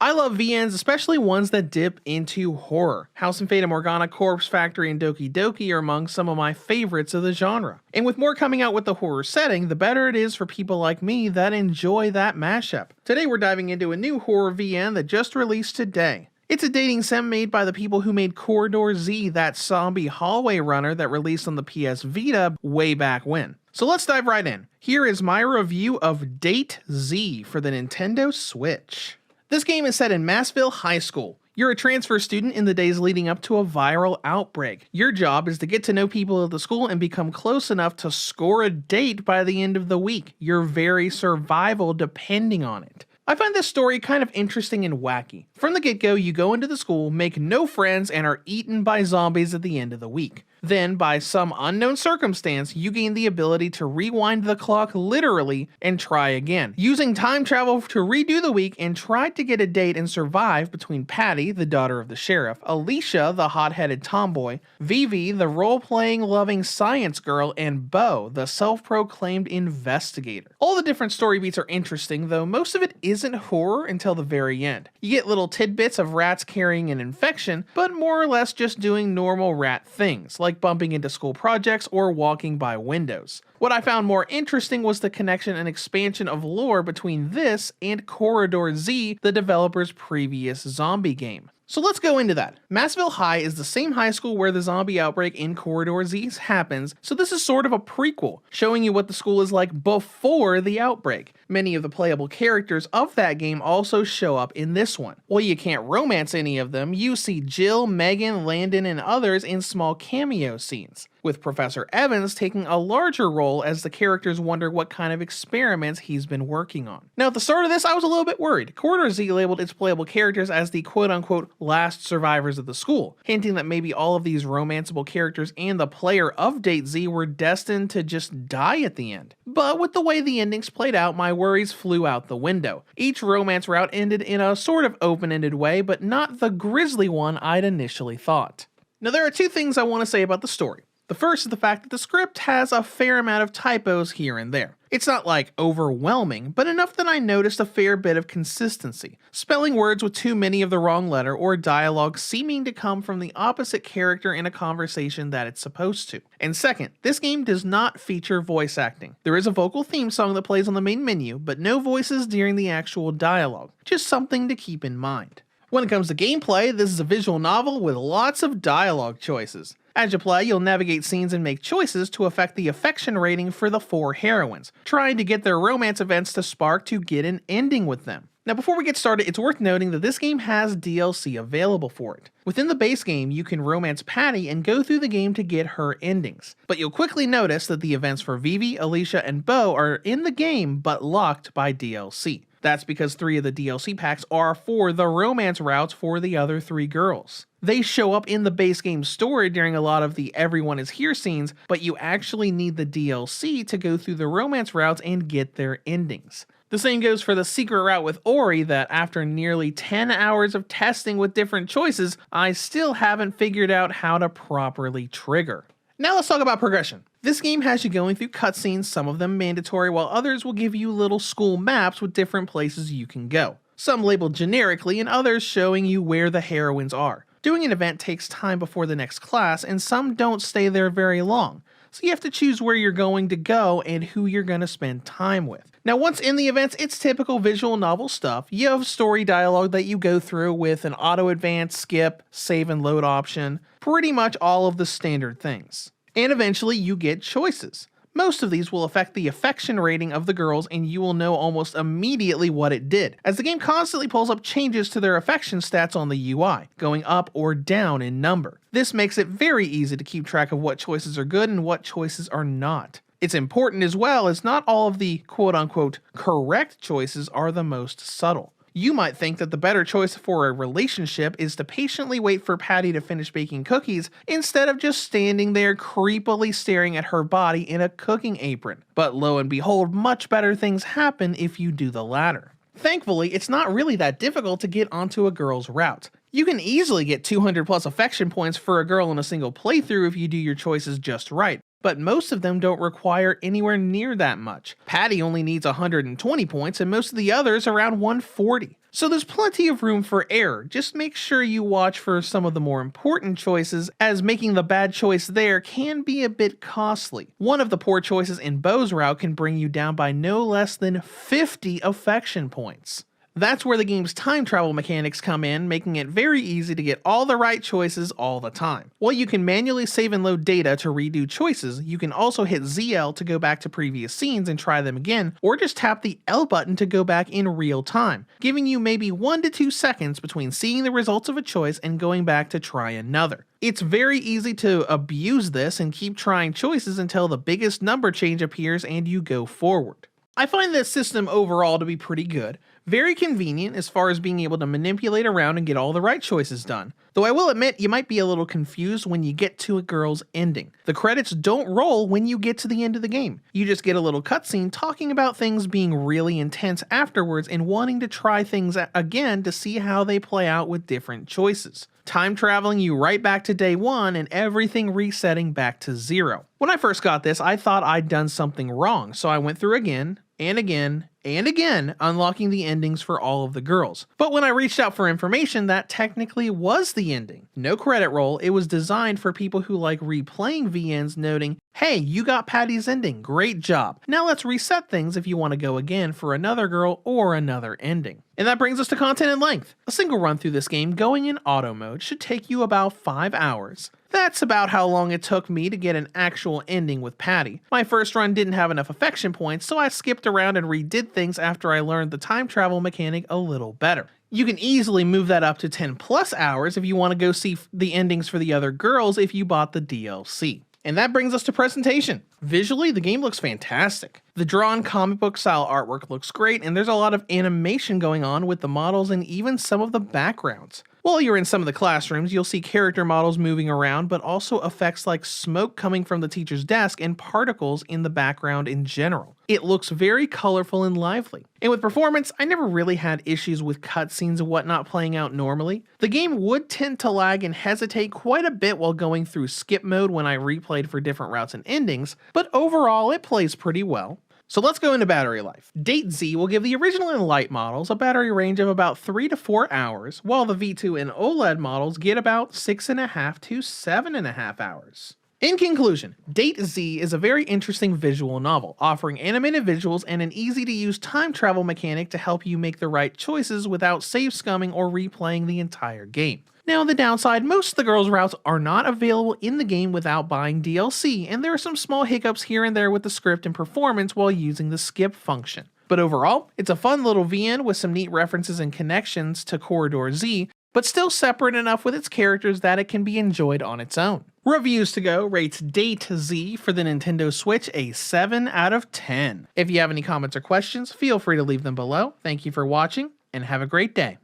I love VNs, especially ones that dip into horror. House and Fata Morgana, Corpse Factory, and Doki Doki are among some of my favorites of the genre. And with more coming out with the horror setting, the better it is for people like me that enjoy that mashup. Today we're diving into a new horror VN that just released today. It's a dating sim made by the people who made Corridor Z, that zombie hallway runner that released on the PS Vita way back when. So let's dive right in. Here is my review of Date Z for the Nintendo Switch. This game is set in Massville High School. You're a transfer student in the days leading up to a viral outbreak. Your job is to get to know people at the school and become close enough to score a date by the end of the week. Your very survival depending on it. I find this story kind of interesting and wacky. From the get-go, you go into the school, make no friends, and are eaten by zombies at the end of the week. Then, by some unknown circumstance, you gain the ability to rewind the clock literally and try again, using time travel to redo the week and try to get a date and survive between Patty, the daughter of the sheriff, Alicia, the hot-headed tomboy, Vivi, the role-playing loving science girl, and Bo, the self-proclaimed investigator. All the different story beats are interesting, though most of it isn't horror until the very end. You get little tidbits of rats carrying an infection, but more or less just doing normal rat things, like bumping into school projects or walking by windows. What I found more interesting was the connection and expansion of lore between this and Corridor Z, the developer's previous zombie game. So let's go into that. Massville High is the same high school where the zombie outbreak in Corridor Z happens, so this is sort of a prequel, showing you what the school is like before the outbreak. Many of the playable characters of that game also show up in this one. While you can't romance any of them, you see Jill, Megan, Landon, and others in small cameo scenes, with Professor Evans taking a larger role as the characters wonder what kind of experiments he's been working on. Now at the start of this, I was a little bit worried. Corridor Z labeled its playable characters as the quote-unquote last survivors of the school, hinting that maybe all of these romanceable characters and the player of Date Z were destined to just die at the end. But with the way the endings played out, my worries flew out the window. Each romance route ended in a sort of open-ended way, but not the grisly one I'd initially thought. Now there are two things I want to say about the story. The first is the fact that the script has a fair amount of typos here and there. It's not like overwhelming, but enough that I noticed a fair bit of consistency. Spelling words with too many of the wrong letter or dialogue seeming to come from the opposite character in a conversation that it's supposed to. And second, this game does not feature voice acting. There is a vocal theme song that plays on the main menu, but no voices during the actual dialogue. Just something to keep in mind. When it comes to gameplay, this is a visual novel with lots of dialogue choices. As you play, you'll navigate scenes and make choices to affect the affection rating for the four heroines, trying to get their romance events to spark to get an ending with them. Now before we get started, it's worth noting that this game has DLC available for it. Within the base game, you can romance Patty and go through the game to get her endings. But you'll quickly notice that the events for Vivi, Alicia, and Bo are in the game but locked by DLC. That's because 3 of the DLC packs are for the romance routes for the other 3 girls. They show up in the base game story during a lot of the everyone is here scenes, but you actually need the DLC to go through the romance routes and get their endings. The same goes for the secret route with Ori that after nearly 10 hours of testing with different choices, I still haven't figured out how to properly trigger. Now let's talk about progression. This game has you going through cutscenes, some of them mandatory, while others will give you little school maps with different places you can go. Some labeled generically and others showing you where the heroines are. Doing an event takes time before the next class and some don't stay there very long, so you have to choose where you're going to go and who you're going to spend time with. Now once in the events, it's typical visual novel stuff. You have story dialogue that you go through with an auto advance, skip, save and load option, pretty much all of the standard things. And eventually you get choices. Most of these will affect the affection rating of the girls and you will know almost immediately what it did, as the game constantly pulls up changes to their affection stats on the UI, going up or down in number. This makes it very easy to keep track of what choices are good and what choices are not. It's important as well as not all of the quote-unquote correct choices are the most subtle. You might think that the better choice for a relationship is to patiently wait for Patty to finish baking cookies instead of just standing there creepily staring at her body in a cooking apron. But lo and behold, much better things happen if you do the latter. Thankfully, it's not really that difficult to get onto a girl's route. You can easily get 200 plus affection points for a girl in a single playthrough if you do your choices just right. but most of them don't require anywhere near that much. Patty only needs 120 points and most of the others around 140. So there's plenty of room for error, just make sure you watch for some of the more important choices, as making the bad choice there can be a bit costly. One of the poor choices in Beau's route can bring you down by no less than 50 affection points. That's where the game's time travel mechanics come in, making it very easy to get all the right choices all the time. While you can manually save and load data to redo choices, you can also hit ZL to go back to previous scenes and try them again, or just tap the L button to go back in real time, giving you maybe 1 to 2 seconds between seeing the results of a choice and going back to try another. It's very easy to abuse this and keep trying choices until the biggest number change appears and you go forward. I find this system overall to be pretty good, very convenient as far as being able to manipulate around and get all the right choices done. Though I will admit you might be a little confused when you get to a girl's ending. The credits don't roll when you get to the end of the game. You just get a little cutscene talking about things being really intense afterwards and wanting to try things again to see how they play out with different choices. Time traveling you right back to day 1 and everything resetting back to 0. When I first got this, I thought I'd done something wrong, so I went through again and again and again, unlocking the endings for all of the girls. But when I reached out for information, that technically was the ending. No credit roll, it was designed for people who like replaying VNs, noting, hey, you got Patty's ending, great job. Now let's reset things if you want to go again for another girl or another ending. And that brings us to content and length. A single run through this game going in auto mode should take you about 5 hours. That's about how long it took me to get an actual ending with Patty. My first run didn't have enough affection points, so I skipped around and redid things after I learned the time travel mechanic a little better. You can easily move that up to 10 plus hours if you want to go see the endings for the other girls if you bought the DLC. And that brings us to presentation. Visually, the game looks fantastic. The drawn comic book style artwork looks great, and there's a lot of animation going on with the models and even some of the backgrounds. While you're in some of the classrooms, you'll see character models moving around, but also effects like smoke coming from the teacher's desk and particles in the background in general. It looks very colorful and lively. And with performance, I never really had issues with cutscenes and whatnot playing out normally. The game would tend to lag and hesitate quite a bit while going through skip mode when I replayed for different routes and endings, but overall it plays pretty well. So let's go into battery life. DayZ will give the original and light models a battery range of about 3 to 4 hours, while the V2 and OLED models get about 6.5 to 7.5 hours. In conclusion, DayZ is a very interesting visual novel, offering animated visuals and an easy-to-use time travel mechanic to help you make the right choices without save scumming or replaying the entire game. Now, the downside, most of the girls' routes are not available in the game without buying DLC, and there are some small hiccups here and there with the script and performance while using the skip function. But overall, it's a fun little VN with some neat references and connections to Corridor Z, but still separate enough with its characters that it can be enjoyed on its own. Reviews to Go rates DayZ for the Nintendo Switch a 7 out of 10. If you have any comments or questions, feel free to leave them below. Thank you for watching, and have a great day.